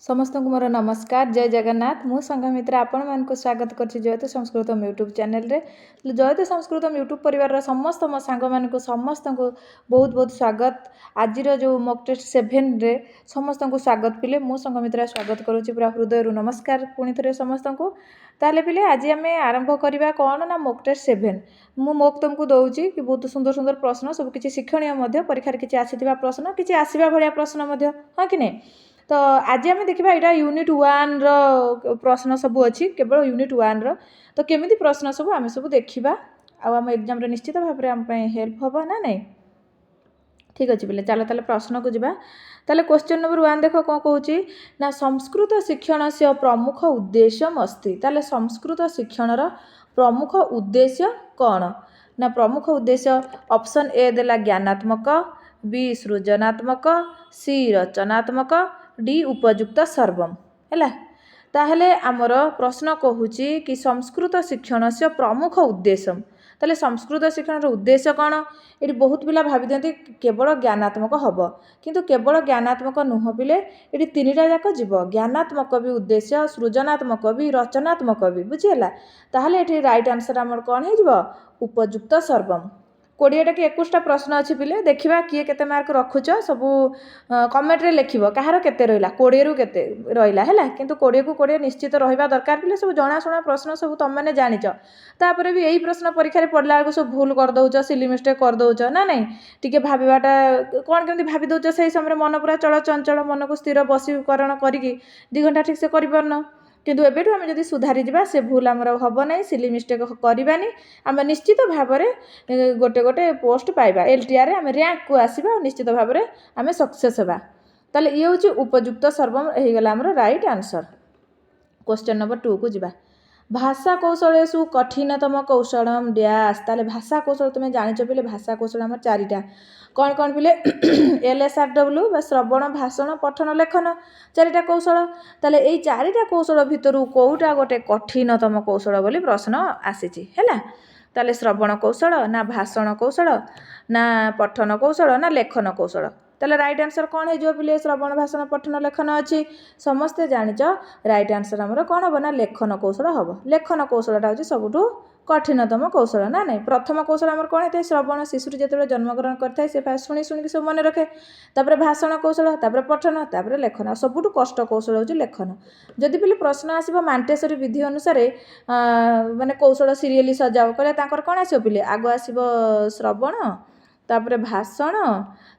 समस्त को मोर नमस्कार जय जगन्नाथ मु संघमित्रा आपण मान स्वागत करछि जयतु संस्कृतम यूट्यूब चैनल रे जयतु संस्कृतम यूट्यूब परिवार समस्त मो सांग मान को समस्त को बहुत बहुत स्वागत आज जो मॉक टेस्ट 7 रे समस्त को स्वागत पिले मु संघमित्रा स्वागत करूछि पूरा हृदय रु नमस्कार पुणी थे समस्त को ताले पिले आज आम आरंभ करवा कौन ना मॉक टेस्ट 7 मु मॉक तुमको दउछि कि बहुत सुंदर सुंदर प्रश्न सब किछि शिक्षणीय परीक्षा किछि आसीथिबा प्रश्न किछि आसीबा भलिया प्रश्न हां कि नहीं। तो आज आम देखा यहाँ यूनिट 1 रो प्रश्न सब अच्छी केवल यूनिट 1 रो तो केमिति प्रश्न सब आम सब देखा आम एग्जाम निश्चित भाव में आम हेल्प हम ना नहीं। ठीक अच्छे पिले चलो ताले प्रश्न को जीवा ताले क्वेश्चन नंबर 1 देख कौन कहूँ ना संस्कृत शिक्षण से प्रमुख उद्देश्य अस्ति ताले संस्कृत शिक्षण प्रमुख उद्देश्य कौन ना प्रमुख उद्देश्य ऑप्शन ए देला ज्ञानात्मक बी सृजनात्मक सी रचनात्मक डी उपयुक्त सर्वम है ताहले आमर प्रश्न कहूँ कि संस्कृत शिक्षण से प्रमुख उद्देश्य ताले संस्कृत शिक्षण उद्देश्य कौन ये बहुत पिला भावी दिखती केवल ज्ञानात्मक हम किंतु केवल ज्ञानात्मक नुह पिले ये तीन टा जाक जीव ज्ञानात्मक भी उद्देश्य सृजनात्मक भी रचनात्मक भी बुझीगला ताहले ये राइट आंसर आमर कौन हो उपयुक्त सर्वम 20 कि 21 प्रश्न अच्छी पिले देखा किए केते मार्क रखुच सब कमेंट रे लिख कहार केते रहा 20 रु केते रहा है किंतु 20 को 20 निश्चित रहा दरकार पिले सब जनाशुना प्रश्न सब तुम मैंने जानिच तापर भी यही प्रश्न परीक्षा पढ़ला बेलू सब भूल कर दौच सिली मिस्टेक कर दौच ना नहीं टी भावाटा कौन केमती भावी दौच से समय मन पूरा चल चंचल मन को स्थिर बसीकरण करी 2 घंटा ठीक से कर किंतु एबेठु आम जदि सुधारी जा से भूल आमर हम ना सिली मिस्टेक करवानी आम निश्चित भाव में गोटे गोटे पोस्ट पाइबा एलटीआर आम रैंक को आसवा निश्चित भाव में आम सक्सेस होगा ताले ये हूँ उपयुक्त सर्वम होगा आमर राइट आंसर। क्वेश्चन नंबर 2 को जीवा भाषा कौशलेषु कठिनतम कौशलम डैश ताले भाषा कौशल तुम्हें जानिच पिले भाषा कौशल आम 4टा कौन कौन पिले LSRW श्रवण भाषण पठन लेखन 4टा कौशल ताले यही 4टा कौशल भितर कौटा गोटे कठिनतम कौशल बोली प्रश्न आसी है ताले श्रवण कौशल ना भाषण कौशल ना पठन कौशल ना लेखन कौशल ताले राइट आंसर कौन हो पिले श्रवण भाषण पठन लेखन अच्छी समस्ते जानिच राइट आंसर आमर कौन हम ना लेखन कौशल हम लेखन कौशलटा हूँ सबुठ कठिनतम कौशल ना नहीं प्रथम कौशल आमर कौन होता है श्रवण शिशु जो जन्मग्रहण करता से शुणी शुणी सब मन रखे तापर भाषण कौशल तापर पठन तापर लेखन सबुठ कष्ट कौशल हूँ लेखन जदि पिले प्रश्न आसो मांटेसरी विधि अनुसार माने कौशल सीरियली सजाओ कहले कौन आसो पिले आग आसो श्रवण तापर भाषण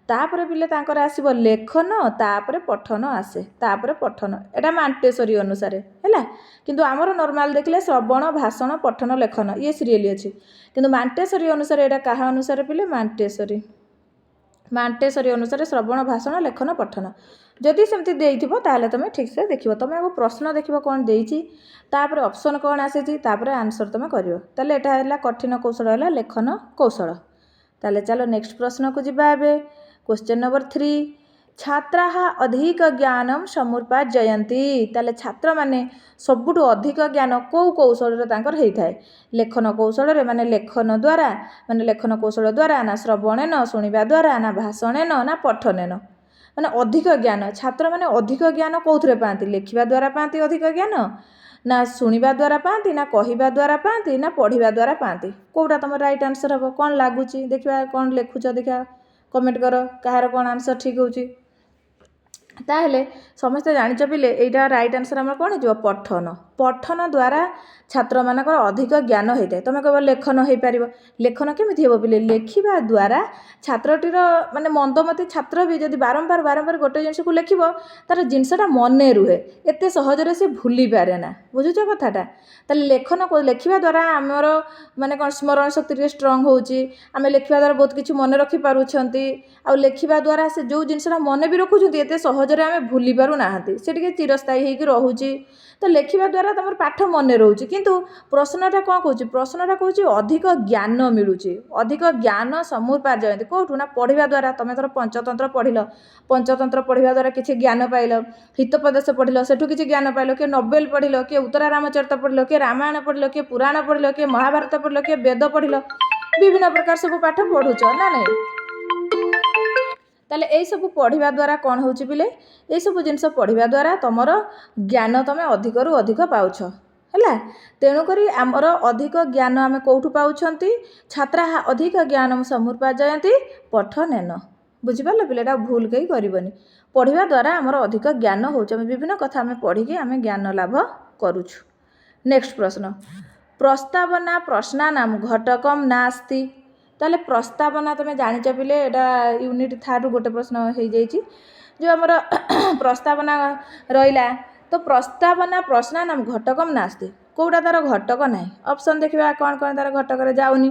तापर पिले तांकर आसो लेखन तापर पठन आसे तापर पठन एटा मांटेसरी अनुसार है किंतु आमर नॉर्मल देखले श्रवण भाषण पठन लेखन ये सीरियली अच्छी किंतु मांटेसरी अनुसार एटा कहा अनुसार पिले मांटेसरी अनुसार श्रवण भाषण लेखन पठन जदि सेमती देइथिबो ताहले तमे ठीक से देखिबो तमे आगो प्रश्न देखिबो कोन देइछि तापर ऑप्शन कोन आसीछि तापर आंसर तमे करियो ताले एटा हैला कठिन कौशल हैला लेखन कौशल ताले चलो नेक्स्ट प्रश्न को जीवा एबे क्वेश्चन नंबर 3 छात्राः अधिक ज्ञानम समुपार्जयन्ति ताले छात्र माने सबुठु अधिक ज्ञान को कौशल रे तांकर हेइ थाए लेखन कौशल रे माने लेखन द्वारा माने लेखन कौशल द्वारा ना श्रवणेन शुणिबा द्वारा ना भाषणेन ना पठनेन माने अधिक ज्ञान छात्र माने अधिक ज्ञान कोथरे पांती लेखिबा द्वारा पांती अधिक ज्ञान ना शुणिबा द्वारा पांती ना कहिबा द्वारा पांती ना पढ़िबा द्वारा पांती कोटा तुम राइट आंसर हम कौन लगुच देखा कौन लिखुच देखा कमेंट कर कहार कौन आंसर ठीक होची ताहले समस्ते जानिच पिले एटा राइट आंसर आमर कौन हो पठन पठन द्वारा छात्र मानकर अधिक ज्ञान होता है तुम केवल लेखन हो पार लेखन केमी हम पिले लेखिबा द्वारा छात्रटीर माने मंदमती छात्र भी जब बारंबार बारंबार गोटे जिनस को लिख तार जिनसटा मन रुहे एत सहजरे से भूली पारे ना बुझुच कथाटा ताले लेखन लेखिबा द्वारा आमर माने कौन स्मरण शक्ति स्ट्रंग होची आमे लेखिबा द्वारा बहुत किछु मन रखी पारुछंती आ लेखिबा द्वारा से जो जिनसटा मन भी रखुछंती एते सहजरे आमे भूली पारु नाहंती से टिके चिरस्थायी हेकि रहूची तो लेखिबा द्वारा तुम पाठ मन रोचे किंतु प्रश्नटा कौन कहूँ प्रश्नटा कहूँ अधिक ज्ञान मिलूची अधिक ज्ञान समुपार्जयन्ति कौटू ना पढ़ा द्वारा तुम थोड़ा पंचतंत्र पढ़ल पंचतंत्र पढ़ा द्वारा किसी ज्ञान पाइल हितोपदेश पढ़ल सेठू किसी ज्ञान पाइल किए नोबेल पढ़ल किए उत्तरा रामचरित पढ़ल किए रामायण पढ़ल किए पुराण पढ़ल किए महाभारत पढ़ल किए वेद पढ़ल विभिन्न प्रकार सब पाठ पढ़ुच ना नहीं ताले एई सब पढ़िबा द्वारा कौन होउची बिले एई सब जिनस पढ़िबा द्वारा तमर ज्ञान तमे अधिक रु अधिक पाउछ हैला। तेणु करी आमर अधिक ज्ञान आमे कोठु पाउछंती छात्रा अधिक ज्ञान समुपार्जयन्ति पठनेन। बुझिपारल पिलेटा भूल कई करबनी। पढ़िबा द्वारा आमर अधिक ज्ञान होउछ आमे विभिन्न कथा आमे पढ़िके आमे ज्ञान लाभ करूछु। नेक्स्ट प्रश्न प्रस्तावना प्रश्नानाम घटकम नास्ति। ताले प्रस्तावना तुम जानिच पिले एटा यूनिट 3 रु गोटे प्रश्न हो जाइछि जो हमर प्रस्तावना रहिला तो प्रस्तावना प्रश्नानाम घटकम नास्ति कोटा तार घटक नाही। ऑप्शन देखिबा कोन कोन तार घटक रे जाउनी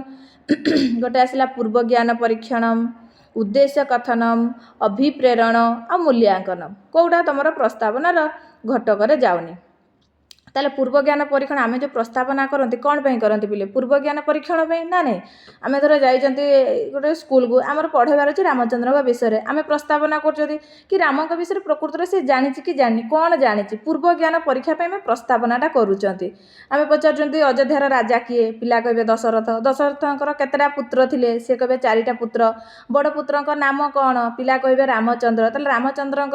गोटे आसिला पूर्व ज्ञान परीक्षणम उद्देश्य कथनम अभिप्रेरण आ मूल्यांकन कोटा तमर प्रस्तावनार घटक रे जाउनी। ताले पूर्व ज्ञान परीक्षण आमे जो प्रस्तावना करते कौन पे करते पिले पूर्व ज्ञान परीक्षण पे ना नहीं आमे धर जाइछंती गोटे स्कूल को आमर पढ़ेबार अछि रामचंद्र का विषय रे आमे प्रस्तावना करछथि कि राम का विषय प्रकृत रे से जानिछि कि जानि कौन जानिछि पूर्व ज्ञान परीक्षा पे आमे प्रस्तावनाटा करूछंती। आमे पचारछंती अयोध्यार राजा किए पिला कहबे दशरथ दशरथंकर केतेटा पुत्र थिले से कहबे 4टा पुत्र बड़ पुत्रक नाम कौन पिला कहबे रामचंद्र ताले रामचंद्रक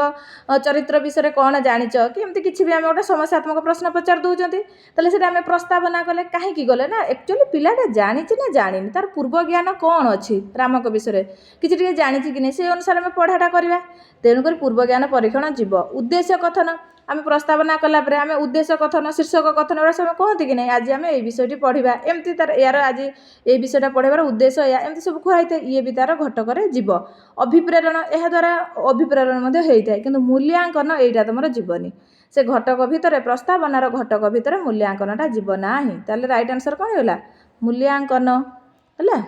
चरित्र विषय कौन जानिछ कि एमती किछि भी आमे गोटे समस्यात्मक प्रश्न पचार दउचंती ताले सेटा आमे प्रस्तावना कले काहे की गले ना एक्चुअली पिलाटा जानिछि ना जानिनि तार पूर्व ज्ञान कौन अछि रामक विषय किछि टिके जानिछि कि नै से अनुसार आमे पढ़ाटा करबा। तेणु कर पूर्व ज्ञान परीक्षण जीव उद्देश्य कथन आमे प्रस्तावना कला परे आमे उद्देश्य कथन शीर्षक कथन रा सब कहति कि नै आज आमे एई विषयटी पढ़िबा एमती तार यार आज एई विषयटा पढ़िबार उद्देश्य या एमती सब खुआइते ये भी तार घटक रे जीव। अभिप्रेरण एहा द्वारा अभिप्रेरण मध्ये हेइथाय किंतु मूल्यांकन एइटा तमर जीवनी से घटक भितर प्रस्तावनार घटक भितर मूल्यांकनटा जीव नाही। ताले राइट आंसर कोन होला मूल्यांकन हला।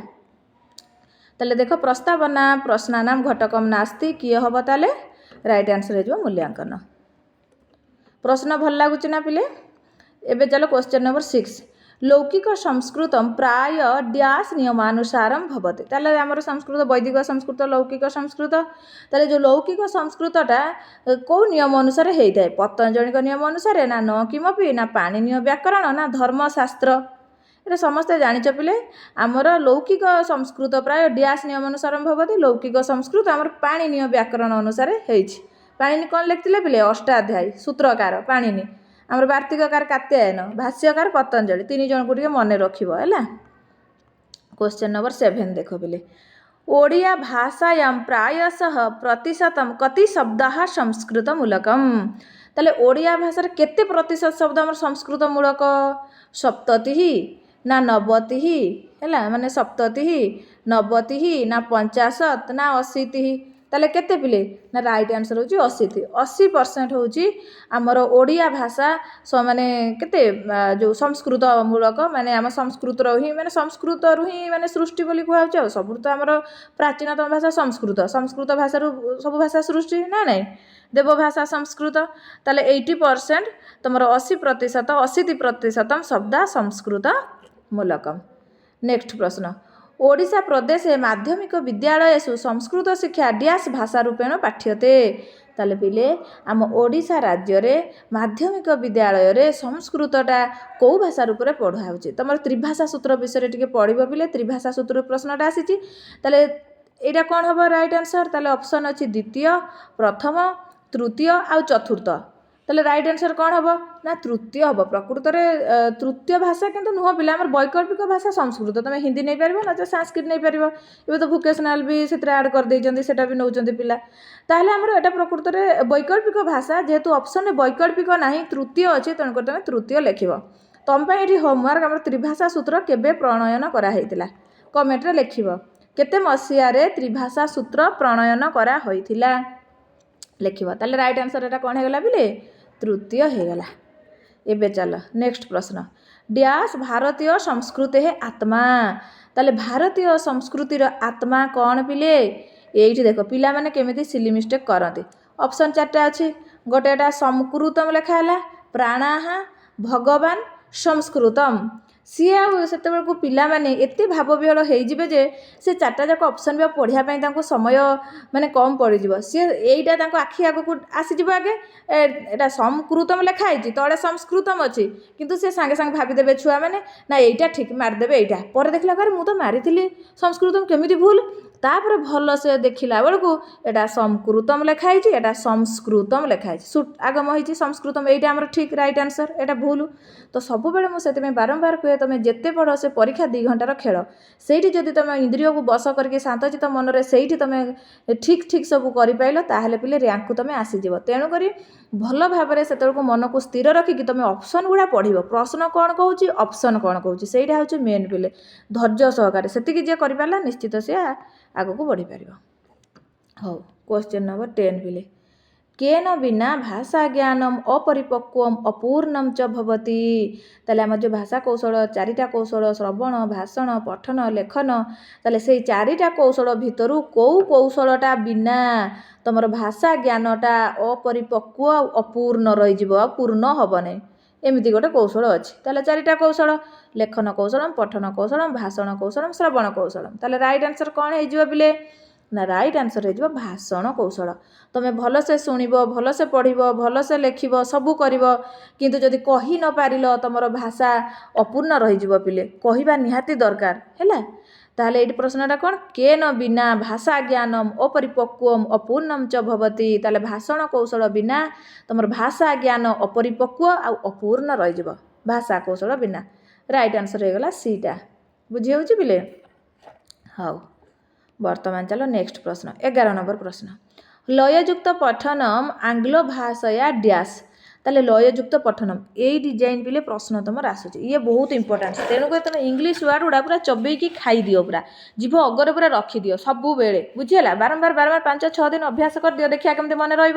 ताले देखो प्रस्तावना प्रश्नानाम घटकम नास्ति किए हबो ताले राइट आंसर हेजो मूल्यांकन। प्रश्न भल लागुछि ना पिले। एबे चलो क्वेश्चन नंबर 6 लौकिक संस्कृतम प्राय डैश नियमानुसारम भवति। ताले हमर संस्कृत वैदिक संस्कृत लौकिक संस्कृत ताले जो लौकिक संस्कृतटा को नियम अनुसार हेइथाय पतंजलिक नियम अनुसार ना न किमपि ना पाणिनीय व्याकरण ना धर्मशास्त्र एटा समस्ते जानिच पिले आमर लौकिक संस्कृत प्राय डैश नियम अनुसारम भवति लौकिक संस्कृत आमर पाणिनीय व्याकरण अनुसार हेइछि। पाणिनी कोन लिखथिले पिले अष्टाध्यायी सूत्रकार पाणिनी आमर वार्तिककार कात्यायन भाष्यकार पतंजलि 3 जन को टिके मने रखिबो हैला। क्वेश्चन नंबर 7 देखो पिले ओडिया भाषायां प्रायशः प्रतिशतम कति शब्दाः संस्कृत मूलकम। ताले ओडिया भाषा रे केते प्रतिशत शब्द हमर संस्कृत मूलक 70 ना 90 हैला माने 70 90 ना 50 ना 80 ताले केते पिले ना राइट आंसर होची 80% होची हमर ओडिया भाषा माने केते जो संस्कृत मूलक माने हम संस्कृत रो ही माने संस्कृत रो ही माने सृष्टि बोली कहउछ सब तो हमर प्राचीनतम भाषा संस्कृत संस्कृत भाषा रो सब भाषा सृष्टि ना नै देव भाषा संस्कृत ताले 80% तमर 80% 80% शब्द संस्कृत मूलकम। नेक्स्ट प्रश्न ओडिशा प्रदेश माध्यमिक विद्यालयेषु संस्कृत शिक्षा डैश भाषा रूपेण पाठ्यते। ताले पिले आम ओडिशा राज्य रे माध्यमिक विद्यालय रे संस्कृतटा को भाषा रूप रे पढ़ा होछि तमर त्रिभाषा सूत्र विषय टिके पढ़िबो पिले त्रिभाषा सूत्र प्रश्नटा आसीछि ताले एटा कोन हबो राइट आंसर ताले ऑप्शन अछि द्वितीय प्रथम तृतीय आ चतुर्थ ताले राइट आंसर कौन हम ना तृतीय हम प्रकृत में तृतीय भाषा किंतु नुह पिला हमर वैकल्पिक भाषा संस्कृत तुम हिंदी नहीं पार ना तो संस्कृत नहीं पार ये तो भोकेशनाल भी से ऐड कर देइछन्ती सेटा भी नौचन्ती पिला ताहले हमर एटा प्रकृत में वैकल्पिक भाषा जेहेतु ऑप्शन वैकल्पिक नाही तृतीय अछि तणकर तुम तृतीय लिखिबो तुम पे एठी होमवर्क हमर त्रिभाषा सूत्र केबे प्रणयन करा हेतिला कमेंट रे लिखिबो केते मसिया रे त्रिभाषा सूत्र प्रणयन करा होइथिला लिखिबो ताले राइट आंसर एटा कोन हेगला बिले तृतीय हेगला। एबे चल नेक्स्ट प्रश्न डैश भारतीय संस्कृति है आत्मा ताले भारतीय संस्कृतिर आत्मा कौन पिले एठी देखो पिला माने केमिति सिली मिस्टेक करंती ऑप्शन 4टा अछि गोटेटा संस्कृतम लिखा हला प्राणाः भगवान संस्कृतम सी आते बेलू पिला माने एते भाव विहल होइजिबे जे से 4टा जाक ऑप्शन भी पढ़िया पई तांको समय माने कम पड़ जिवो सी एइटा तांको आखि आगो आसीजिबो आगे एटा संस्कृतम लिखा होइछि तळे संस्कृतम अछि किंतु से संगे संगे भाबी देबे छुआ माने ना एइटा ठीक मार देबे एइटा पर देखला करे मु तो मारिथिली संस्कृतम केमिति भूल तापर भल से देखला बेलू एटा संस्कृतम लिखाई एटा संस्कृतम लिखाई आगम होती संस्कृतम यहाँ आम ठीक रईट आंसर यहाँ भूल तो सब बेले मुझे बारंबार कहे तुम जिते पढ़ से परीक्षा 2 घंटार खेल से तुम इंद्रिय को बस करके शांतचित मनरे से तुम ठीक ठीक सब कर ताहले पिले रैंक को तुम आसीज तेणुक भल भाव से मन को स्थिर रखिकी तुम ऑप्शन गुड़ा पढ़ प्रश्न कौन कहूँ ऑप्शन कौन कहूँ से हूँ मेन पिले धैर्य सहकार से जी कर निश्चित से आग को बढ़ी पार। हाँ क्वेश्चन नंबर 10 पिले केन बिना भाषा ज्ञानम अपरिपक्वम अपूर्णम च भवति ताले आम जो भाषा कौशल 4टा कौशल श्रवण भाषण पठन लेखन ताले से 4टा कौशल भितर कौ कौशलटा बिना तुम भाषा ज्ञानटा अपरिपक्व अपूर्ण रही पूर्ण हम नहीं एमती गोटे कौशल अच्छी ताले 4टा कौशल लेखन कौशल पठन कौशल भाषण कौशल श्रवण कौशल ताले राइट आंसर कौन हो पिले ना राइट आंसर हो भाषण कौशल तुम भल से शुण भल से पढ़ भल से लिख सबू कर किंतु जदि कही न पार तुम भाषा अपूर्ण रही पिले कहवा निहाती दरकार है ताहले ये प्रश्नटा कौन केन बिना भाषा ज्ञानम अपरिपक्वम अपूर्णम च भवति ताहले भाषण कौशल बिना तुम भाषा ज्ञान अपरिपक्व आ अपूर्ण रही भाषा कौशल बिना राइट आंसर हो गला सीटा बुझी हो पिले। हाँ वर्तमान चलो नेक्स्ट प्रश्न 11 नंबर प्रश्न लययुक्त पठनम आंग्ल भाषया डैश ताले लययुक्त पठनम यही डिजाइन पिले प्रश्न तुम आसूँ ये बहुत इंपोर्टेंट तेणुक तुम इंग्लीश वर्ड गुड़ा पूरा चबेकी खाई दियो पूरा जीभ अगर पूरा रखिदियो सबू बेले बुझीगला बारंबार बारंबार 5-6 दिन अभ्यास कर दियो देखिया केमती मन रही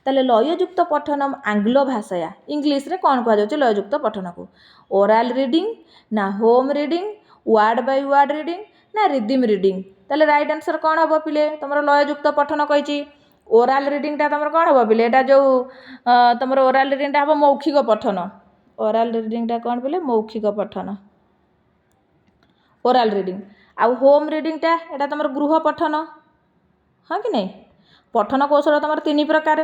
ताले लययुक्त पठनम आंग्ल भाषया इंग्लीश रे कौन कह लययुक्त पठन को ओराल रीडिंग ना home reading word by word reading ना रिदिम रीडिंग ताले राइट आंसर कौन हम पिले तुम लययुक्त पठन कही ओराल रीडिंगटा तुम कौन हम पिले एटा जो तुम ओराल रीडिंगटा हम मौखिक पठन ओराल रीडिंगटा कौन पिले मौखिक पठन ओराल रीडिंग आउ होम रीडिंगटा एटा तुम गृह पठन हाँ कि नहीं पठन कौशल तुम 3 प्रकार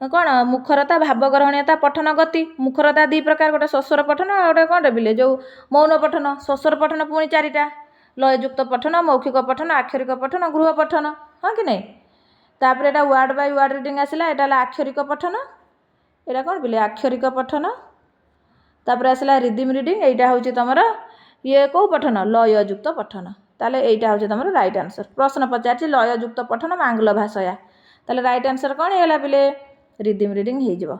कौन मुखरता भावग्रहणीयता पठन गति मुखरता 2 प्रकार गोटे स्वस्वर पठन गोटे कौन पिले जो मौन पठन स्वस्वर पठन पुणी 4टा लययुक्त पठन मौखिक पठन आक्षरिक पठन गृह पठन हाँ कि नहीं तापर एटा वर्ड बाय वर्ड रीडिंग आसला एटा आक्षरिक पठन एटा कौन पिले आक्षरिक पठन तापर आसला रिदिम रीडिंग एटा हूँ तुम ये कौ पठन लययुक्त पठन ताले एटा हूँ तुम राइट आंसर प्रश्न पचार लययुक्त पठन आंग्ल भाषया ताले राइट आंसर कौन है पिले रिदिम रीडिंग हो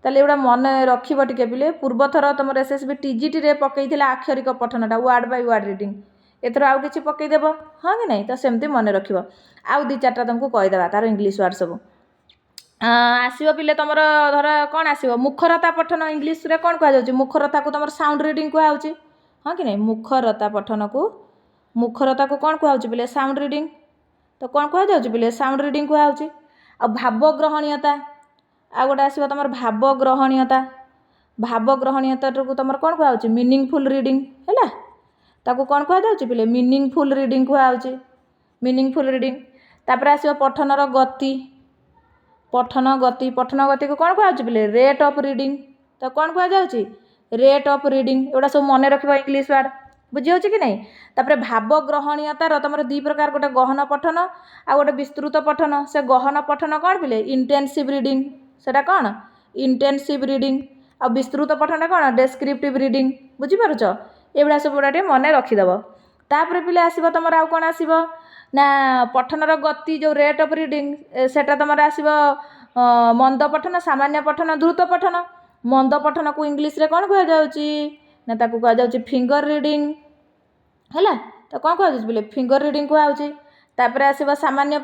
ताले एटा मन रखिब टिके पिले पूर्वथर तुम एसएसबी टीजीटी रे पकईथिला आक्षरिक पठनटा वर्ड बाय वर्ड रीडिंग एथर आउ किछि पकईदेव हाँ कि नहीं तो सेमती मन रखिब आउ 2-4टा तुमको कहीदेवा तार इंग्लीश वर्ड सब आसो पिले तुम धर कौन आसो मुखरता पठन इंग्लीश रे कौन कह मुखरता को तुम साउंड रीडिंग कहुच्छी हाँ कि नहीं मुखरता पठन को मुखरता को कौन कहुच्छी पिले साउंड रीडिंग तो कौन कह पिले साउंड रीडिंग कहुच्छी आ भावग्रहणीयता आ गोटे आसो तुम भावग्रहणीयता भावग्रहणीयता को तुम कौन कहुच्छी मीनिंगफुल रीडिंग है ताको कौन कह पिले मीनिंगफुल रीडिंग कहुच्छी मीनिंगफुल रीडिंग तापर आसो पठनर गति पठन गति को कौन कह पिले रेट ऑफ रीडिंग तो कौन कह रेट ऑफ रीडिंग एगुड़ा सब मन रख इंग्लीश वर्ड बुझी हो कि नहीं तापर भावग्रहणीयतार तुम 2 प्रकार गोटे गहन पठन आ गोटे विस्तृत पठन से गहन पठन कौन पिले इंटेंसिव रीडिंग सेटा कौन इंटेंसिव रीडिंग आ विस्तृत पठन कौन डेस्क्रिप्टिव रीडिंग बुझीपारुछ एगुड़ा सब गुड़ा मन रखिदेव तापर पिले आसो तुम आउ कौन आसो ना पठनर गति जो रेट ऑफ रीडिंग सेटा तुम आसो मंद पठन सामान्य पठन द्रुत पठन मंद पठन को इंग्लीश रे कौन कह ताकू कह फिंगर रीडिंग है तो कौन कह बोले फिंगर रीडिंग कहुच्छी तापर आसो सामान्य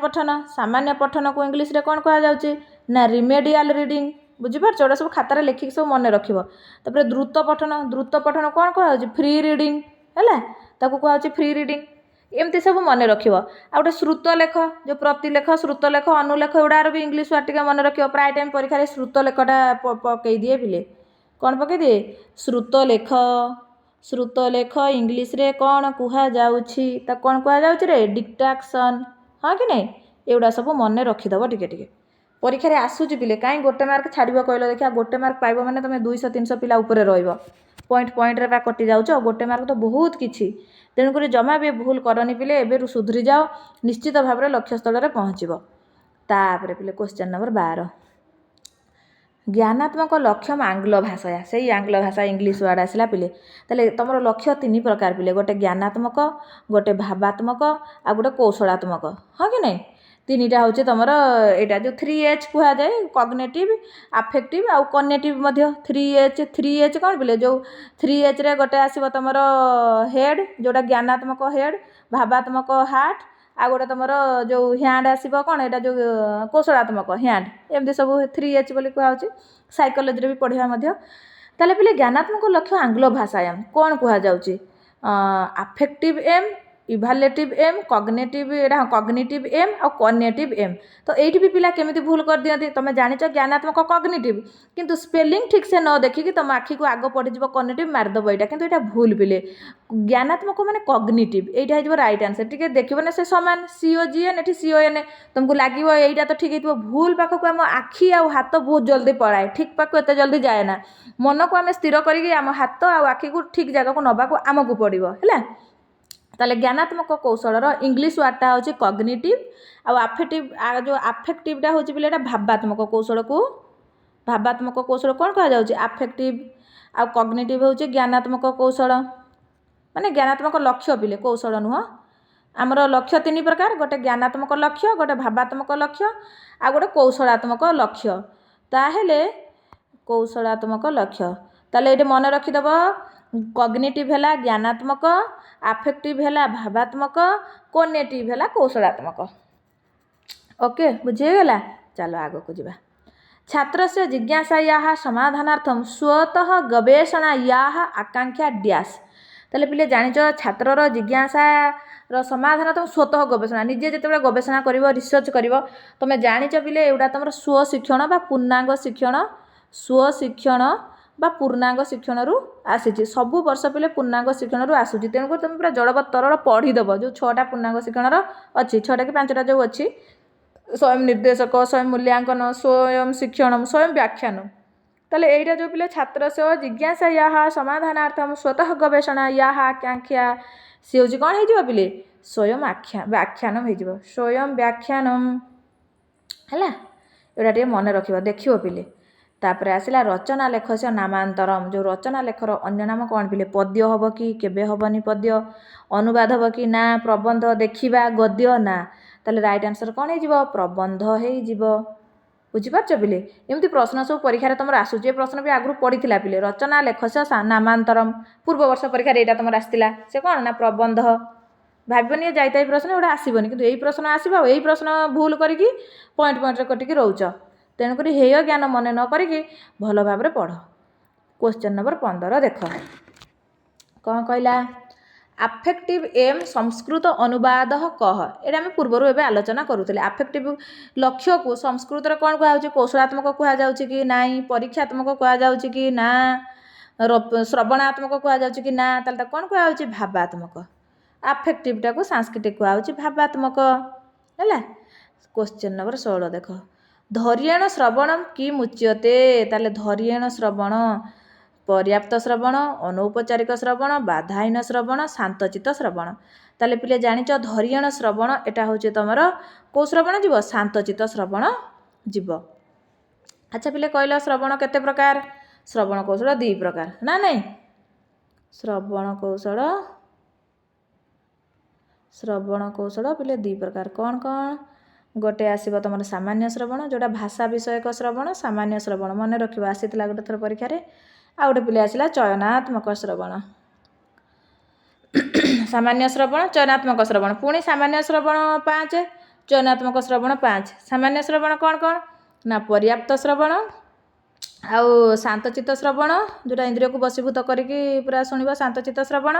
पठन को इंग्लीश रे कौन कह ना रिमेडियल रीडिंग बुझीपार एटा सब खातार लिखिक सब मन रखिब तापर द्रुत पठन कौन कह फ्री रीडिंग है ताकू कह फ्री रीडिंग एमती सब मन रखिब आ गोटे श्रुतलेख जो प्रतिलेख श्रुतलेख अनुलेख एगुड़ार भी इंग्लीश वर्ड टिके मन रखिब प्राय टाइम परीक्षा श्रुतलेखटा पकई दिए पिले कौन पकई दिए श्रुतलेख इंग्लीश रे कौन कुहा जाउछि ता कौन कुहा जाउछि रे डिक्टेशन हाँ कि नहीं एगुड़ा सब मन रखिदेव टिके परीक्षा आसूची पिले कहीं गोटे मार्क छाड़ कहल देखा गोटे मार्क पाइब माने तुम 200-300 पिला उपरे रहिब पॉइंट रे कटि जाउछ गोटे मार्क तो बहुत किछि तेणुक जमा भी भूल करनी पिले एबेरु सुधरी जाओ निश्चित भाव में लक्ष्य स्थल में पहुँचब। तापर पिले क्वेश्चन नंबर 12 ज्ञानात्मक लक्ष्य आंग्ल भाषा से आंग्ल भाषा इंग्लिश वर्ड आसला पिले ताले तुम लक्ष्य 3 प्रकार पिले गोटे ज्ञानात्मक गोटे भावात्मक आ गोटे कौशलात्मक हाँ कि नहीं 3टा हूँ तुम यहाँ जो 3H कह जाए कग्नेटिव आफेक्टिव आउ कनेटिव 3H कौन पिले जो 3H रे गोटे आसो तुम हेड जोटा ज्ञानात्मक हेड भावात्मक हार्ट आ गोटे तुम जो ह्यांड आसो कौन यहाँ जो कौशलात्मक ह्यांड एमती सब 3H बोली कहुच्छे साइकोलॉजी भी पढ़ा ताले पिले ज्ञानात्मक लक्ष्य आंग्ल भाषायाम कौन कह जाउची आफेक्टिव एम इभाल्युएटिव एम कग्नेटिव एटा कग्निटिव एम और कनेटिव एम तो ये भी पिला केमिति भूल कर दियंती तुम जानिच ज्ञानात्मक कग्निटिव किंतु स्पेलिंग ठीक से न देखिकी तुम आखि को आग पड़ीज कनेटिव मारदेव यहाँ किंतु यहाँ भूल पिले ज्ञानात्मक माने कग्निटिव यहाँ हो रईट आंसर टी देखो ना से सामान COGN ये CON तुमको लगे यहाँ तो ठीक है भूल पाखक आम आखि आ हाथ बहुत जल्दी पड़ाए ठीक पाक एत जल्दी जाए ना मन को आम स्थिर करम हाथ आ आखि को ठीक जगह को नवाक आमको पड़ो है ताले ज्ञानात्मक कौशलर इंग्लिश वार्डटा हूँ कग्निटिव आफेक्टिव जो आफेक्टिवटा हूँ पिले भावात्मक कौशल को भावात्मक कौशल कौन कह जाउछि आफेक्टिव आ कग्निटिव हूँ ज्ञानात्मक कौशल माने ज्ञानात्मक लक्ष्य पिले कौशल नुह आमर लक्ष्य 3 प्रकार गोटे ज्ञानात्मक लक्ष्य गोटे भावात्मक लक्ष्य आ गोटे कौशलात्मक लक्ष्य ताहेले कौशलात्मक लक्ष्य ताले ये मन रखिदेव कग्निटिव है ज्ञानात्मक आफेक्टिव है भावात्मक कनेटिव है कौशलात्मक ओके बुझीगला चलो आग को जा छात्र से जिज्ञासा समाधानार्थम स्वतः गवेषणा आकांक्षा डैश ताले पिले जानिच छात्रर जिज्ञासार समाधान तुम स्वतः गवेषणा निजे जिते गवेषणा कर रिसर्च कर तुम जानिच पिले एटा तुम स्वशिक्षण बा पूर्णांग शिक्षण स्वशिक्षण बा पूर्णांग शिक्षण रु आसी सबु वर्ष पिले पूर्णांग शिक्षण रु आसूची तेणुकर तुम पूरा जड़बत तरल पढ़ीदेव जो 6टा पूर्णांग शिक्षण अच्छी 6टा कि 5टा जो अच्छी स्वयं निर्देशक स्वयं मूल्यांकन स्वयं शिक्षण स्वयं व्याख्यान ताले एटा जो पिले छात्र से जिज्ञासा समाधानार्थम स्वतः गवेषणा आकांक्षा सी हूँ कौन हो पिले स्वयं व्याख्यान हो स्वयं व्याख्यान है यहाँ मन रख देख पिले तापर आसला रचना लेख से नामांतरम जो रचना लेखर अन्य नाम कौन पिले पद्य हम कि केबे हबनी पद्य अनुवाद हम कि ना प्रबंध देखा गद्य ना ताले राइट आंसर कौन हो प्रबंध हो बुझीपार पिले एमती प्रश्न सब परीक्षा तुम आसूचे प्रश्न भी आगु पड़ी पिले रचना लेख से नामांतरम पूर्व वर्ष परीक्षा यहाँ तुम आसला से कौन ना प्रबंध भावनी जाता प्रश्न गोटे आसबनी कि यही प्रश्न आसो यही प्रश्न भूल करके पॉइंट कटिकी रोच तेणुक हेय ज्ञान मन न करिकी भल भाव पढ़ क्वेश्चन नंबर 15 देख कौन कहला आफेक्टिव एम संस्कृत अनुवाद कह ये आम पूर्वर एवं आलोचना करूँ आफेक्टिव लक्ष्य को संस्कृत कौन कहुच्छे कौशलात्मक कहुच्छे कि ना परीक्षात्मक कहुच्छे कि ना श्रवणात्मक कहुच्छे कि ना ताले कौन कहुच्छे भावात्मक आफेक्टिवटा को सांस्कृतिक कहुच्छे भावात्मक है क्वेश्चन नंबर 16 देख धैर्येण श्रवणम कि मुच्यते ताले धैर्येण श्रवण पर्याप्त श्रवण अनौपचारिक श्रवण बाधाहीन श्रवण शांतचित्त श्रवण ताले पिले जानिच धैर्येण श्रवण एटा होचे तमर को श्रवण जीव शांतचित्त श्रवण जीव। अच्छा पिले कहला श्रवण केते प्रकार श्रवण कौशल 2 प्रकार ना नहीं श्रवण कौशल पिले 2 प्रकार कौन कौन गोटे आसो तुम सामान्य श्रवण जोटा भाषा विषयक श्रवण सामान्य श्रवण मन रखा आसीला गोटे थर परीक्षा आ गोटे पिले आसला चयनात्मक श्रवण सामान्य श्रवण चयनात्मक श्रवण पुणी सामान्य श्रवण 5 चयनात्मक श्रवण 5 सामान्य श्रवण कौन कौन ना पर्याप्त श्रवण आउ शांतचित्त श्रवण जोटा इंद्रिय को बसीभूत करके पूरा शुणव शांतचित्त श्रवण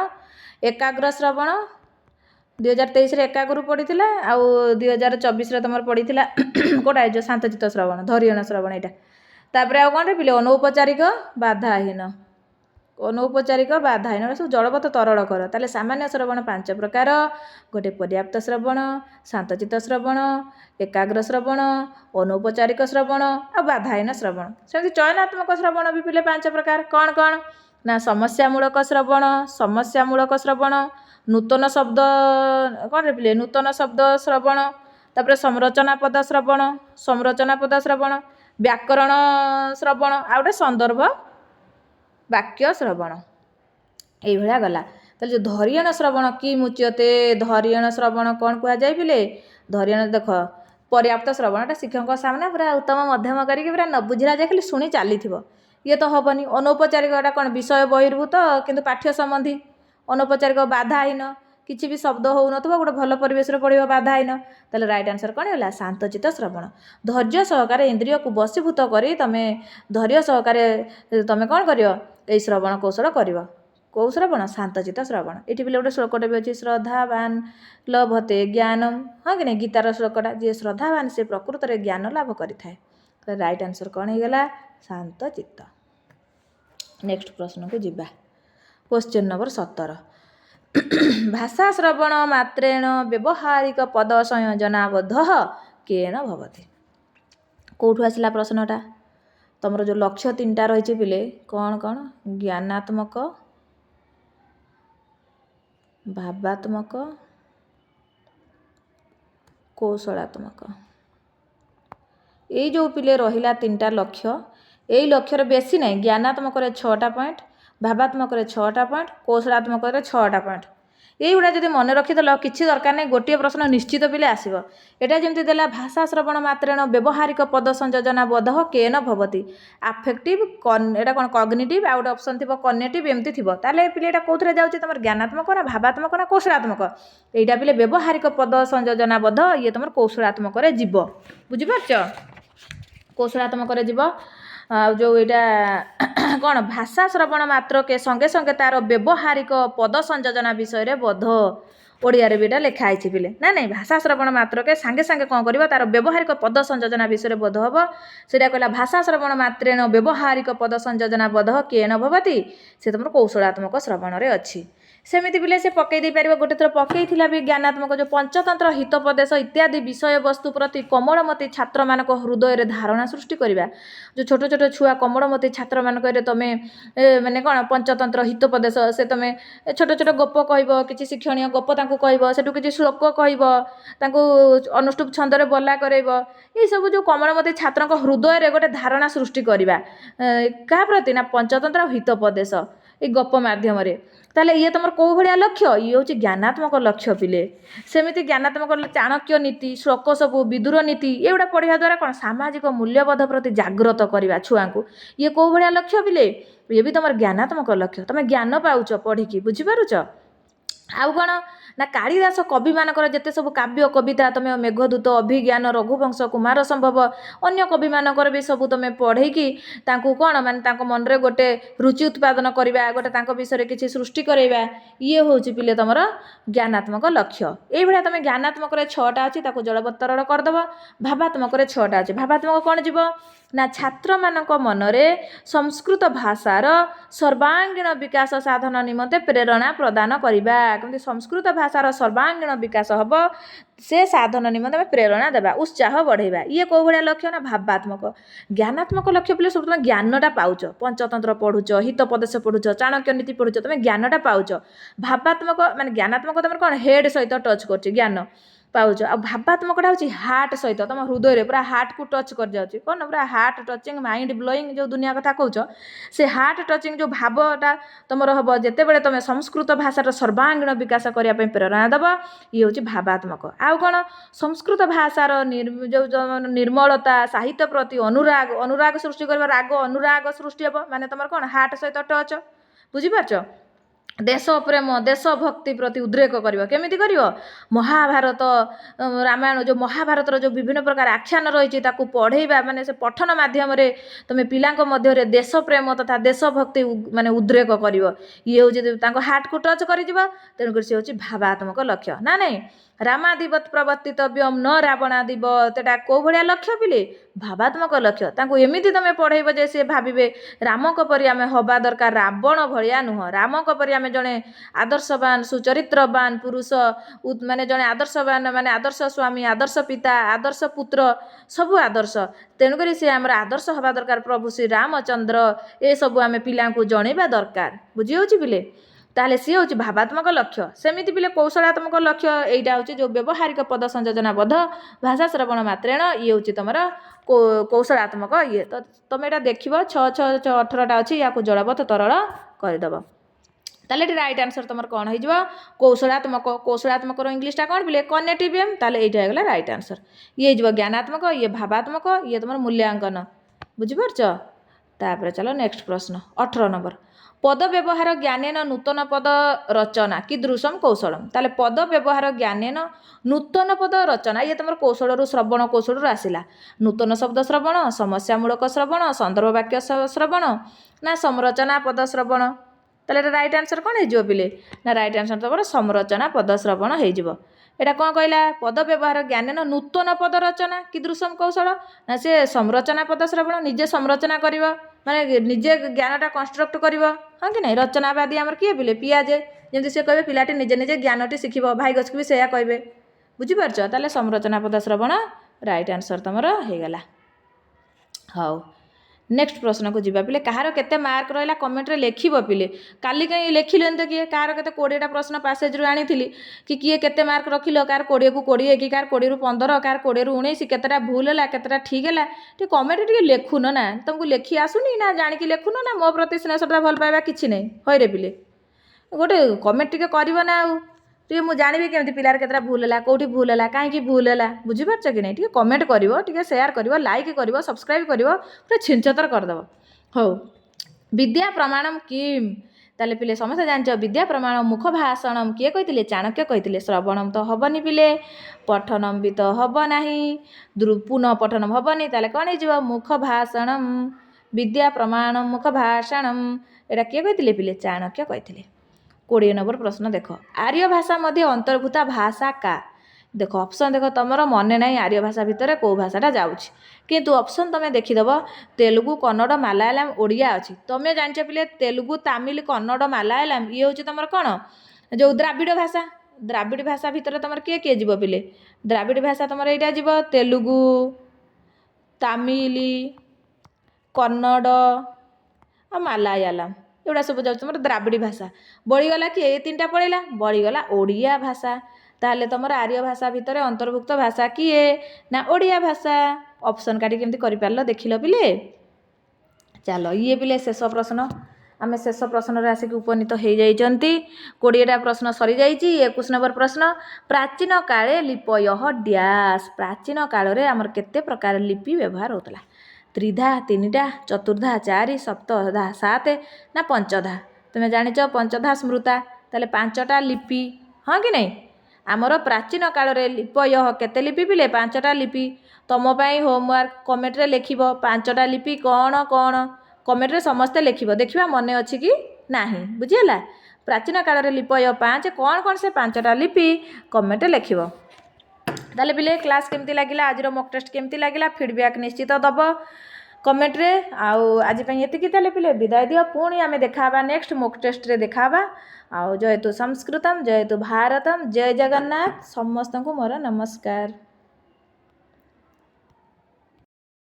एकाग्र श्रवण 2023 एकाग्र पड़ी आउ 2024 तुम पड़ी कौटा जो शांतचित्त श्रवण धैर्येण श्रवण यहाँ तापर आउ कौन पिले अनौपचारिक बाधाहीन सब जड़बत तरल कर ताले सामान्य श्रवण 5 प्रकार गोटे पर्याप्त श्रवण शांतचित्त श्रवण एकाग्र श्रवण अनौपचारिक श्रवण आ बाधाहीन श्रवण सेमती चयनात्मक श्रवण भी पिले 5 प्रकार कौन कौन ନା ସମସ୍ୟାମୂଳକ ଶ୍ରବଣ, ସମସ୍ୟାମୂଳକ ଶ୍ରବଣ, ନୂତନ ଶବ୍ଦ କ'ଣ ପିଲେ ନୂତନ ଶବ୍ଦ ଶ୍ରବଣ, ତାପରେ ସଂରଚନା ପଦ ଶ୍ରବଣ, ସଂରଚନା ପଦ ଶ୍ରବଣ, ବ୍ୟାକରଣ ଶ୍ରବଣ, ଆଉ ଗୋଟେ ସନ୍ଦର୍ଭ ବାକ୍ୟ ଶ୍ରବଣ। এইଭଳିଆ ଗଲା। ତାହେଲେ ଯେଉଁ ଧରିୟଣ ଶ୍ରବଣ କି ମୁଚ୍ୟତେ, ଧରିୟଣ ଶ୍ରବଣ କ'ଣ କୁହାଯାଏ ପିଲେ? ଧରିୟଣ ଦେଖ ପର୍ଯ୍ୟାପ୍ତ ଶ୍ରବଣଟା ଶିକ୍ଷକଙ୍କ ସାମ୍ନା ପୁରା ଉତ୍ତମ ମଧ୍ୟମ କରିକି ପୁରା ନ ବୁଝିଲା ଯାଏ ଖାଲି ଶୁଣି ଚାଲିଥିବ, ଇଏ ତ ହେବନି। ଅନୌପଚାରିକଟା କ'ଣ ବିଷୟ ବହିର୍ଭୂତ କିନ୍ତୁ ପାଠ୍ୟ ସମ୍ବନ୍ଧୀ, ଅନୌପଚାରିକ ବାଧାହୀନ, କିଛି ବି ଶବ୍ଦ ହେଉନଥିବ, ଗୋଟେ ଭଲ ପରିବେଶରେ ପଢ଼ିବ ବାଧାହୀନ। ତାହେଲେ ରାଇଟ୍ ଆନ୍ସର୍ କ'ଣ ହେଲା? ଶାନ୍ତଚିତ୍ତ ଶ୍ରବଣ। ଧୈର୍ଯ୍ୟ ସହକାରେ ଇନ୍ଦ୍ରିୟକୁ ବଶୀଭୂତ କରି ତମେ ଧୈର୍ଯ୍ୟ ସହକାରେ ତମେ କ'ଣ କରିବ? ଏଇ ଶ୍ରବଣ କୌଶଳ କରିବ। କେଉଁ ଶ୍ରବଣ? ଶାନ୍ତଚିତ୍ତ ଶ୍ରବଣ। ଏଠି ପିଲେ ଗୋଟେ ଶ୍ଲୋକଟେ ବି ଅଛି, ଶ୍ରଦ୍ଧାବାନ ଲଭତେ ଜ୍ଞାନମ୍, ହଁ କି ନାହିଁ? ଗୀତାର ଶ୍ଲୋକଟା, ଯିଏ ଶ୍ରଦ୍ଧାବାନ ସେ ପ୍ରକୃତରେ ଜ୍ଞାନ ଲାଭ କରିଥାଏ। ତାହେଲେ ରାଇଟ୍ ଆନ୍ସର୍ କ'ଣ ହେଇଗଲା? ଶାନ୍ତଚିତ୍ତ। ନେକ୍ସଟ ପ୍ରଶ୍ନକୁ ଯିବା। Question number 17। ଭାଷା ଶ୍ରବଣ ମାତ୍ରେଣ ବ୍ୟବହାରିକ ପଦ ସଂଯୋଜନାବଦ୍ଧ କେନ ଭବତି। କେଉଁଠୁ ଆସିଲା ପ୍ରଶ୍ନଟା? ତମର ଯେଉଁ ଲକ୍ଷ୍ୟ 3ଟା ରହିଛି ପିଲେ, କ'ଣ କ'ଣ? ଜ୍ଞାନାତ୍ମକ, ଭାବାତ୍ମକ, କୌଶଳାତ୍ମକ। ଏଇ ଯେଉଁ ପିଲେ ରହିଲା 3ଟା ଲକ୍ଷ୍ୟ, ଏଇ ଲକ୍ଷ୍ୟରେ ବେଶୀ ନାହିଁ। ଜ୍ଞାନାତ୍ମକରେ 6ଟା ପଏଣ୍ଟ, ଭାବାତ୍ମକରେ 6ଟା ପଏଣ୍ଟ, କୌଶଳାତ୍ମକରେ 6ଟା ପଏଣ୍ଟ। এইগুলা যদি মনে রখিদেল কিছু দরকার নাই, গোটিয়ে প্রশ্ন নিশ্চিত পিলে আসব। এটা যেমতি দেলা ভাষা শ্রবণ মাত্রেণ ব্যবহারিক পদ সংযোজনা বোধ কেন ভবতি, আফেক্টিভ এটা কোন কগনিটিভ, আর গোটে অপশন থিব কনেটিভ, এমতি থিব। তাহলে পিলে এটা কোথায় যাচ্ছে? তোমার জ্ঞানাত্মক না ভাবাত্মক না কৌশলাত্মক? এইটা পিলে ব্যবহারিক পদ সংযোজনা বোধ, ইয়ে তোমার কৌশলাত্মকরে যাব। বুঝিপারছ? কৌশলাত্মকরে যাব। जो एटा कौन भाषा श्रवण मात्रके संगे संगे तार व्यवहारिक पद संयोजना विषय बोध ओडिया रे भी लिखाई पिले ना नहीं। भाषा श्रवण मात्रके सांगे सांगे कौन कर तार व्यवहारिक पद संयोजना विषय बोध हम से कहला भाषा श्रवण मात्रेण व्यवहारिक पद संयोजना बोध केन भवति, से तुम कौशलात्मक श्रवण रे अच्छी। सेमिति पिले से पकई दे पारिबो। गोटे थर पकई थिला भी ज्ञानात्मक जो पंचतंत्र हितोपदेश इत्यादि विषय वस्तु प्रति कोमलमती छात्र मानक हृदय रे धारणा सृष्टि करिबा। जो छोट छोट छुआ कोमलमती छात्र मानक रे तमे माने कोन पंचतंत्र हितोपदेश से तमे छोट छोट गप कहइबो, किछि शिक्षणीय गप तांको कहइबो, सेटु किछि श्लोक कहइबो, तांको अनुष्टुप छंद रे बोला करइबो। ए सब जो कोमलमती छात्रक हृदय रे गोटे धारणा सृष्टि करिबा का प्रति ना पंचतंत्र हितोपदेश ए गप माध्यम रे। ताले ये तुम कौ भाया लक्ष्य, ये हूँ ज्ञानात्मक लक्ष्य पिले। सेमिति ज्ञानात्मक चाणक्य नीति, श्लोक सबू, विदुर नीति एगुड़ा पढ़ा द्वारा कौन सामाजिक मूल्यबोध प्रति जागृत करवा छुआ को, ये कौ भाया लक्ष्य पिले? ये भी तुम ज्ञानात्मक लक्ष्य। तुम ज्ञान पाउच पढ़ी बुझिपारुच। आउ कौन ना कालिदास कवि मानकर जेते सब काव्य कविता तुम मेघदूत, अभिज्ञान, रघुवंश, कुमार संभव अन्य कवि मानकर भी सब तुम पढ़ेकी तांकु कौन माने मन रे गोटे रुचि उत्पादन करवा, गोटे तांको विषय किसी सृष्टि करवा, ये हूँ पिले तुम ज्ञानात्मक लक्ष्य। ये भाया तुम ज्ञानात्मक 6टा अच्छी जलबत्तरण करदेव। भावात्मक 6टा अच्छी। भावात्मक कौन जीव ना छात्र मानक मनरे संस्कृत भाषार सर्वांगीण विकास साधन निमंते प्रेरणा प्रदान करवा। केमती संस्कृत भाषार सर्वांगीण विकास हम से साधन निमंते प्रेरणा देवा, उत्साह बढ़ेवा। ये कौ भाया लक्ष्य ना भावात्मक। ज्ञानात्मक लक्ष्य पिले सब तुम ज्ञानटा पाउच, पंचतंत्र पढ़ुच, हितोपदेश पढ़ुच, चाणक्य नीति पढ़ुच, तुम ज्ञानटा पाउच। भावात्मक माने ज्ञानात्मक तुम कौन हेड सहित टच कर ज्ञान पाउच। आ भावात्मकटा हूँ हार्ट सहित तुम हृदय पूरा हार्ट को टच कर जाऊँगी कौन पूरा हार्ट टचिंग माइंड ब्लोइंग जो दुनिया कथा कौच से हार्ट टचिंग जो भावटा तुम हम जिते बड़े तुम संस्कृत भाषार सर्वांगीण विकास करने प्रेरणा दब, ये हूँ भावात्मक। आउ कौन संस्कृत भाषार जो निर्मलता, साहित्य प्रति अनुराग, अनुराग सृष्टि कर राग अनुराग सृष्टि हे माने तुम कौन हार्ट सहित टच। बुझिपारछ? देश प्रेम, देशभक्ति प्रति उद्रेक कर केमिति कर महाभारत रामायण जो महाभारतर जो विभिन्न प्रकार आख्यान रही पढ़ेवा माने से पठन माध्यम रे तुम पिलांक मध्य देश प्रेम तथा देशभक्ति माने उद्रेक कर, ये हूँ हार्ट को टच कर तेणुकर सी हूँ भावात्मक लक्ष्य ना नहीं। ରାମାଦିବତ୍ ପ୍ରବର୍ତ୍ତିତବ୍ୟମ୍ ନ ରାବଣାଦିବତ୍। ଏଟା କେଉଁ ଭଳିଆ ଲକ୍ଷ୍ୟ ପିଲେ? ଭାବାତ୍ମକ ଲକ୍ଷ୍ୟ। ତାଙ୍କୁ ଏମିତି ତମେ ପଢ଼େଇବ ଯେ ସେ ଭାବିବେ ରାମଙ୍କ ପରି ଆମେ ହେବା ଦରକାର, ରାବଣ ଭଳିଆ ନୁହଁ। ରାମଙ୍କ ପରି ଆମେ ଜଣେ ଆଦର୍ଶବାନ ସୁଚରିତ୍ରବାନ ପୁରୁଷ, ମାନେ ଜଣେ ଆଦର୍ଶବାନ, ମାନେ ଆଦର୍ଶ ସ୍ୱାମୀ, ଆଦର୍ଶ ପିତା, ଆଦର୍ଶ ପୁତ୍ର, ସବୁ ଆଦର୍ଶ। ତେଣୁକରି ସେ ଆମର ଆଦର୍ଶ ହେବା ଦରକାର ପ୍ରଭୁ ଶ୍ରୀ ରାମଚନ୍ଦ୍ର। ଏସବୁ ଆମେ ପିଲାଙ୍କୁ ଜଣେଇବା ଦରକାର। ବୁଝି ହେଉଛି ପିଲେ? ତାହେଲେ ସିଏ ହେଉଛି ଭାବାତ୍ମକ ଲକ୍ଷ୍ୟ। ସେମିତି ପିଲେ କୌଶଳାତ୍ମକ ଲକ୍ଷ୍ୟ ଏଇଟା ହେଉଛି ଯେଉଁ ବ୍ୟବହାରିକ ପଦ ସଂଯୋଜନାବଦ୍ଧ ଭାଷା ଶ୍ରବଣ ମାତ୍ରେଣ, ଇଏ ହେଉଛି ତୁମର କୌଶଳାତ୍ମକ ଇଏ। ତ ତୁମେ ଏଇଟା ଦେଖିବ 6 6 6 18ଟା ଅଛି, ୟାକୁ ଜଳବତ ତରଳ କରିଦେବ। ତାହେଲେ ଏଠି ରାଇଟ୍ ଆନ୍ସର ତୁମର କ'ଣ ହେଇଯିବ? କୌଶଳାତ୍ମକ। କୌଶଳାତ୍ମକର ଇଂଲିଶଟା କ'ଣ ପିଲେ? କନେଟିଭିୟମ୍। ତାହେଲେ ଏଇଟା ହେଇଗଲା ରାଇଟ୍ ଆନ୍ସର। ଇଏ ହେଇଯିବ ଜ୍ଞାନାତ୍ମକ, ଇଏ ଭାବାତ୍ମକ, ଇଏ ତୁମର ମୂଲ୍ୟାଙ୍କନ। ବୁଝିପାରୁଛ? ତାପରେ ଚାଲ ନେକ୍ସଟ ପ୍ରଶ୍ନ 18 ନମ୍ବର। ପଦ ବ୍ୟବହାର ଜ୍ଞାନେନ ନୂତନ ପଦ ରଚନା କିଦୃଶମ୍ କୌଶଳମ୍। ତାହେଲେ ପଦ ବ୍ୟବହାର ଜ୍ଞାନେନ ନୂତନ ପଦ ରଚନା, ଇଏ ତୁମର କୌଶଳରୁ ଶ୍ରବଣ କୌଶଳରୁ ଆସିଲା। ନୂତନ ଶବ୍ଦ ଶ୍ରବଣ, ସମସ୍ୟାମୂଳକ ଶ୍ରବଣ, ସନ୍ଦର୍ଭ ବାକ୍ୟ ଶ୍ରବଣ, ନା ସଂରଚନା ପଦ ଶ୍ରବଣ। ତାହେଲେ ଏଟା ରାଇଟ୍ ଆନ୍ସର କ'ଣ ହେଇଯିବ ପିଲେ? ନା ରାଇଟ୍ ଆନ୍ସର ତୁମର ସଂରଚନା ପଦ ଶ୍ରବଣ ହେଇଯିବ। ଏଇଟା କ'ଣ କହିଲା? ପଦ ବ୍ୟବହାର ଜ୍ଞାନେନ ନୂତନ ପଦ ରଚନା କିଦୃଶମ୍ କୌଶଳ, ନା ସେ ସଂରଚନା ପଦ ଶ୍ରବଣ, ନିଜେ ସଂରଚନା କରିବ, ମାନେ ନିଜେ ଜ୍ଞାନଟା କନଷ୍ଟ୍ରକ୍ଟ କରିବ। ହଁ କି ନାହିଁ? ରଚନାବାଦୀ ଆମର କିଏ ପିଲେ? ପିଆଜେ। ଯେମିତି ସେ କହିବେ ପିଲାଟି ନିଜେ ନିଜେ ଜ୍ଞାନଟି ଶିଖିବ, ଭାଇ ଗଛକୁ ବି ସେଇଆ କହିବେ। ବୁଝିପାରୁଛ? ତାହେଲେ ସଂରଚନା ପଦ ଶ୍ରବଣ ରାଇଟ୍ ଆନ୍ସର ତୁମର ହେଇଗଲା। ହଉ, ନେକ୍ସଟ ପ୍ରଶ୍ନକୁ ଯିବା ପିଲେ। କାହାର କେତେ ମାର୍କ ରହିଲା କମେଣ୍ଟରେ ଲେଖିବ ପିଲେ। କାଲି କାହିଁ ଲେଖିଲେନି ତ କିଏ? କାହାର କେତେ 20ଟା ପ୍ରଶ୍ନ ପାସେଜରୁ ଆଣିଥିଲି, କି କିଏ କେତେ ମାର୍କ ରଖିଲ? କାହାର 20କୁ 20, କି କାହାର 20ରୁ 15, କାହାର 20ରୁ 19, କେତେଟା ଭୁଲ ହେଲା, କେତେଟା ଠିକ୍ ହେଲା। ଟିକେ କମେଣ୍ଟ ଟିକେ ଲେଖୁନ ନା। ତୁମକୁ ଲେଖି ଆସୁନି ନା ଜାଣିକି ଲେଖୁନ, ନା ମୋ ପ୍ରତି ସ୍ନେହ ଶ୍ରଦ୍ଧା ଭଲ ପାଇବା କିଛି ନାହିଁ? ହଇରେ ପିଲେ, ଗୋଟେ କମେଣ୍ଟ ଟିକେ କରିବ ନା। ଆଉ ଟିକେ ମୁଁ ଜାଣିବି କେମିତି ପିଲାର କେତେଟା ଭୁଲ ହେଲା, କେଉଁଠି ଭୁଲ ହେଲା, କାହିଁକି ଭୁଲ ହେଲା। ବୁଝିପାରୁଛ କି ନାହିଁ? ଟିକେ କମେଣ୍ଟ କରିବ, ଟିକେ ସେୟାର କରିବ, ଲାଇକ୍ କରିବ, ସବସ୍କ୍ରାଇବ୍ କରିବ, ପୁରା ଛିଞ୍ଚତର କରିଦେବ। ହଉ, ବିଦ୍ୟା ପ୍ରମାଣମ୍ କିମ୍। ତାହେଲେ ପିଲେ ସମସ୍ତେ ଜାଣିଛ ବିଦ୍ୟା ପ୍ରମାଣ ମୁଖ ଭାଷଣମ୍ କିଏ କହିଥିଲେ? ଚାଣକ୍ୟ କହିଥିଲେ। ଶ୍ରବଣମ୍ ତ ହେବନି ପିଲେ, ପଠନମ୍ ବି ତ ହେବ ନାହିଁ, ପୁନଃ ପଠନମ୍ ହେବନି। ତାହେଲେ କ'ଣ ହେଇଯିବ? ମୁଖ ଭାଷଣମ୍। ବିଦ୍ୟା ପ୍ରମାଣମ୍ ମୁଖ ଭାଷଣମ୍, ଏଇଟା କିଏ କହିଥିଲେ ପିଲେ? ଚାଣକ୍ୟ କହିଥିଲେ। 20 ନମ୍ବର ପ୍ରଶ୍ନ ଦେଖ। ଆର୍ଯ୍ୟ ଭାଷା ମଧ୍ୟ ଅନ୍ତର୍ଭୁକ୍ତ ଭାଷା କା। ଦେଖ ଅପସନ୍ ଦେଖ, ତୁମର ମନେ ନାହିଁ ଆର୍ଯ୍ୟ ଭାଷା ଭିତରେ କେଉଁ ଭାଷାଟା ଯାଉଛି, କିନ୍ତୁ ଅପସନ୍ ତୁମେ ଦେଖିଦେବ ତେଲୁଗୁ, କନ୍ନଡ଼, ମାଲାୟାଲମ, ଓଡ଼ିଆ ଅଛି। ତୁମେ ଜାଣିଛ ପିଲେ ତେଲୁଗୁ, ତାମିଲ, କନ୍ନଡ଼, ମାଲାୟାଲମ ଇଏ ହେଉଛି ତୁମର କ'ଣ? ଯେଉଁ ଦ୍ରାବିଡ଼ ଭାଷା। ଦ୍ରାବିଡ଼ ଭାଷା ଭିତରେ ତୁମର କିଏ କିଏ ଯିବ ପିଲେ? ଦ୍ରାବିଡ଼ ଭାଷା ତୁମର ଏଇଟା ଯିବ, ତେଲୁଗୁ, ତାମିଲ, କନ୍ନଡ଼ ଆଉ ମାଲାୟାଲମ, ଏଗୁଡ଼ା ସବୁ ଯାଉଛି ତୁମର ଦ୍ରାବିଡ଼ ଭାଷା। ବଳିଗଲା କି? ଏ 3ଟା ପଳେଇଲା, ବଳିଗଲା ଓଡ଼ିଆ ଭାଷା। ତାହେଲେ ତୁମର ଆର୍ଯ୍ୟ ଭାଷା ଭିତରେ ଅନ୍ତର୍ଭୁକ୍ତ ଭାଷା କିଏ? ନା ଓଡ଼ିଆ ଭାଷା। ଅପସନ୍ କାଟି କେମିତି କରିପାରିଲ ଦେଖିଲ ପିଲେ? ଚାଲ ଇଏ ପିଲେ ଶେଷ ପ୍ରଶ୍ନ। ଆମେ ଶେଷ ପ୍ରଶ୍ନରେ ଆସିକି ଉପନୀତ ହେଇଯାଇଛନ୍ତି। 20ଟା ପ୍ରଶ୍ନ ସରିଯାଇଛି। 21 ନମ୍ବର ପ୍ରଶ୍ନ। ପ୍ରାଚୀନ କାଳେ ଲିପୟ ଡ୍ୟାସ୍। ପ୍ରାଚୀନ କାଳରେ ଆମର କେତେ ପ୍ରକାର ଲିପି ବ୍ୟବହାର ହେଉଥିଲା? ତ୍ରିଧା, 3ଟା, ଚତୁର୍ଧା, 4, ସପ୍ତଧା, 7, ନା ପଞ୍ଚଧା। ତୁମେ ଜାଣିଛ ପଞ୍ଚଧା ସ୍ମୃତା। ତାହେଲେ 5ଟା ଲିପି। ହଁ କି ନାହିଁ? ଆମର ପ୍ରାଚୀନ କାଳରେ ଲିପୟ କେତେ ଲିପି ପିଲେ? 5ଟା ଲିପି। ତୁମ ପାଇଁ ହୋମୱାର୍କ କମେଣ୍ଟରେ ଲେଖିବ 5ଟା ଲିପି କ'ଣ କ'ଣ, କମେଣ୍ଟରେ ସମସ୍ତେ ଲେଖିବ, ଦେଖିବା ମନେ ଅଛି କି ନାହିଁ। ବୁଝିହେଲା? ପ୍ରାଚୀନ କାଳରେ ଲିପୟ 5, କ'ଣ କ'ଣ ସେ 5ଟା ଲିପି କମେଣ୍ଟରେ ଲେଖିବ। ତାହେଲେ ପିଲେ କ୍ଲାସ୍ କେମିତି ଲାଗିଲା, ଆଜିର ମକ୍ ଟେଷ୍ଟ କେମିତି ଲାଗିଲା, ଫିଡ଼ବ୍ୟାକ୍ ନିଶ୍ଚିତ ଦେବ କମେଣ୍ଟରେ। ଆଉ ଆଜି ପାଇଁ ଏତିକି। ତାହେଲେ ପିଲେ ବିଦାୟ ଦିଅ। ପୁଣି ଆମେ ଦେଖାହେବା ନେକ୍ସଟ ମକ୍ ଟେଷ୍ଟରେ ଦେଖାହେବା। ଆଉ ଜୟତୁ ସଂସ୍କୃତମ୍, ଜୟତୁ ଭାରତମ୍, ଜୟ ଜଗନ୍ନାଥ। ସମସ୍ତଙ୍କୁ ମୋର ନମସ୍କାର।